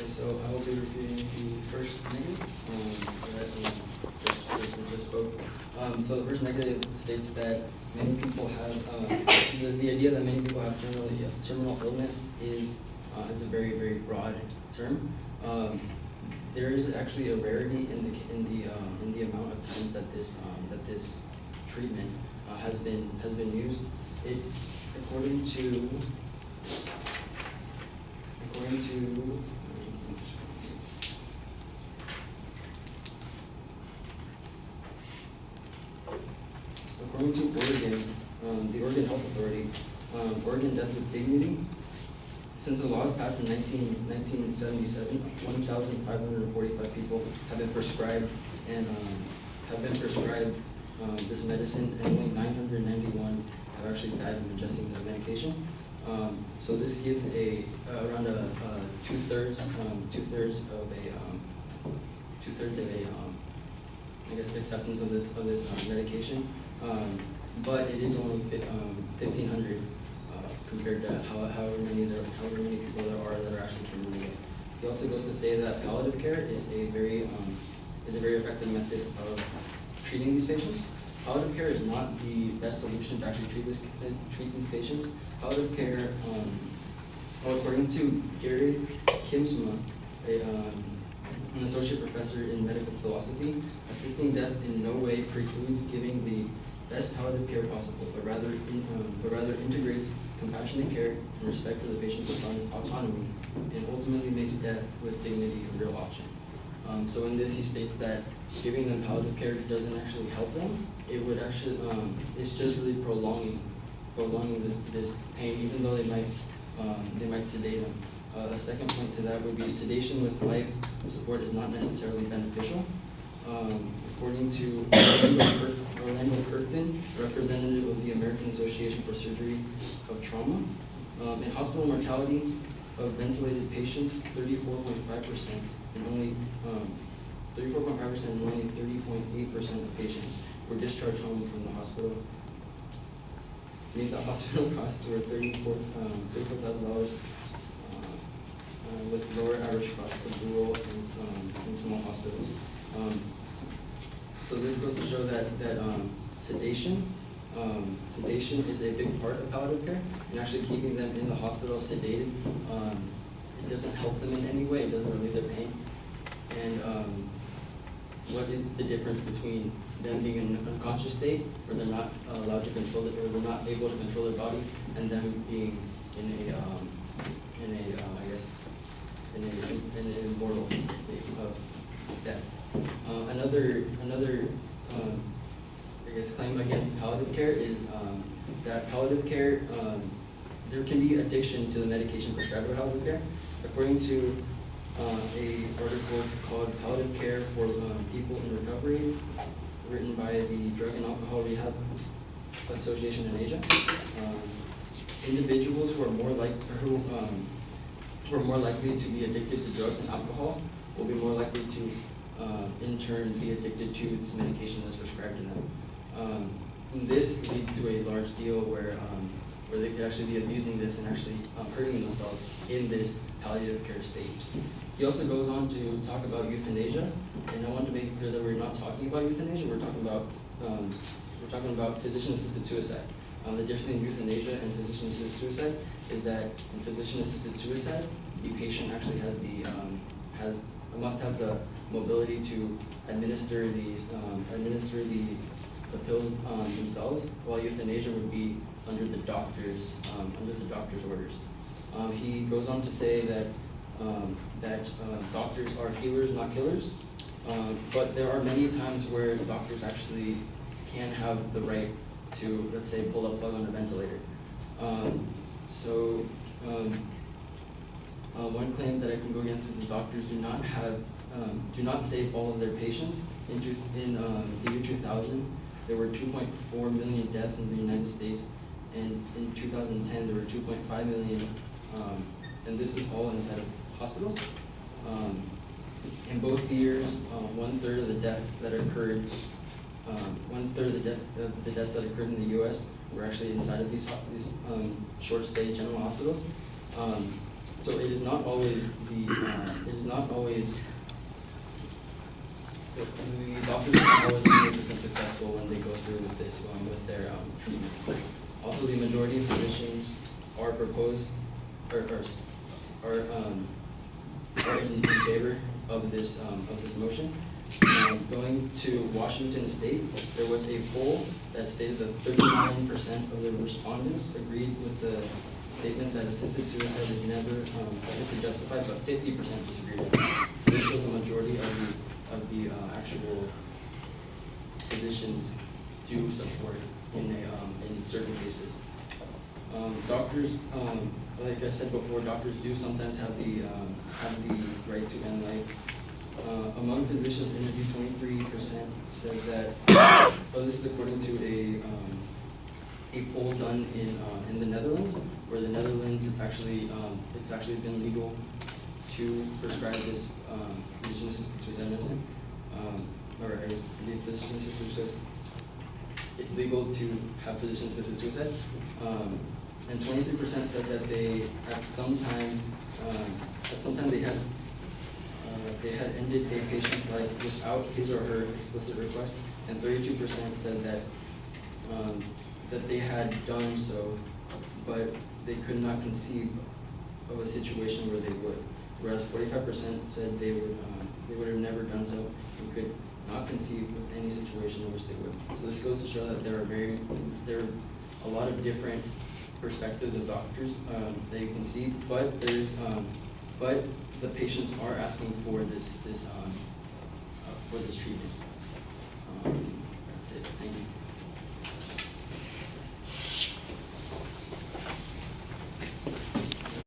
so I will be reviewing the first negative that just spoke. So the first negative states that many people have, the idea that many people have terminal illness is a very, very broad term. There is actually a rarity in the amount of times that this treatment has been used. According to Oregon, the Oregon Health Authority, Oregon Death with Dignity, since the law was passed in 1977, 1,545 people have been prescribed this medicine, and only 991 have actually died of ingesting the medication. So this gives around two-thirds of I guess acceptance of this medication. But it is only 1,500 compared to however many people there are that are actually terminally ill. He also goes to say that palliative care is a very effective method of treating these patients. Palliative care is not the best solution to actually treat these patients. Palliative care, according to Gary Kimsma, an associate professor in medical philosophy, assisting death in no way precludes giving the best palliative care possible, but rather integrates compassionate care and respect for the patient's autonomy, and ultimately makes death with dignity a real option. So in this, he states that giving them palliative care doesn't actually help them. It would actually, it's just really prolonging this pain, even though they might sedate them. A second point to that would be sedation with life support is not necessarily beneficial. According to Orlando Kirkton, representative of the American Association for Surgery of Trauma, in hospital mortality of ventilated patients, 34.5% and only 30.8% of patients were discharged home from the hospital. The hospital costs were $34,000 with lower average costs of rural and small hospitals. So this goes to show that sedation is a big part of palliative care, and actually keeping them in the hospital sedated, it doesn't help them in any way. It doesn't relieve their pain. And what is the difference between them being in an unconscious state, where they're not allowed to control it, or they're not able to control their body, and them being in an immortal state of death? Another I guess claim against palliative care is that palliative care, there can be addiction to the medication prescribed by palliative care. According to a article called "Palliative Care for People in Recovery," written by the Drug and Alcohol Rehab Association in Asia, individuals who are more likely to be addicted to drugs and alcohol will be more likely to in turn be addicted to this medication that's prescribed to them. This leads to a large deal where they could actually be abusing this and actually hurting themselves in this palliative care stage. He also goes on to talk about euthanasia, and I want to make clear that we're not talking about euthanasia. We're talking about physician-assisted suicide. The difference between euthanasia and physician-assisted suicide is that in physician-assisted suicide, the patient actually must have the mobility to administer the pills themselves, while euthanasia would be under the doctor's orders. He goes on to say that doctors are healers, not killers, but there are many times where doctors actually can have the right to, let's say, pull a plug on a ventilator. One claim that I can go against is that doctors do not save all of their patients. In the year 2000, there were 2.4 million deaths in the United States, and in 2010 there were 2.5 million, and this is all inside of hospitals. In both years, one-third of the deaths that occurred in the U.S. were actually inside of these short-stay general hospitals. So it is not always it is not always, the doctors are not always 100% successful when they go through with this, with their treatments. Also, the majority of physicians are proposed, or are in favor of this motion. Going to Washington State, there was a poll that stated that 39% of the respondents agreed with the statement that assisted suicide is never ethically justified, but 50% disagreed with it. So this shows a majority of the actual physicians do support in certain cases. Doctors, like I said before, doctors do sometimes have the right to end life. Among physicians interviewed, 23% said that. This is according to a poll done in the Netherlands, where the Netherlands it's actually been legal to prescribe this physician-assisted suicide medicine, or I guess the physician-assisted suicide. It's legal to have physician-assisted suicide, and 23% said that they at some time they had ended a patient's life without his or her explicit request, and 32% said that they had done so, but they could not conceive of a situation where they would. Whereas 45% said they would have never done so and could not conceive of any situation in which they would. So this goes to show that there are a lot of different perspectives of doctors that you can see, but the patients are asking for this treatment. That's it. Thank you.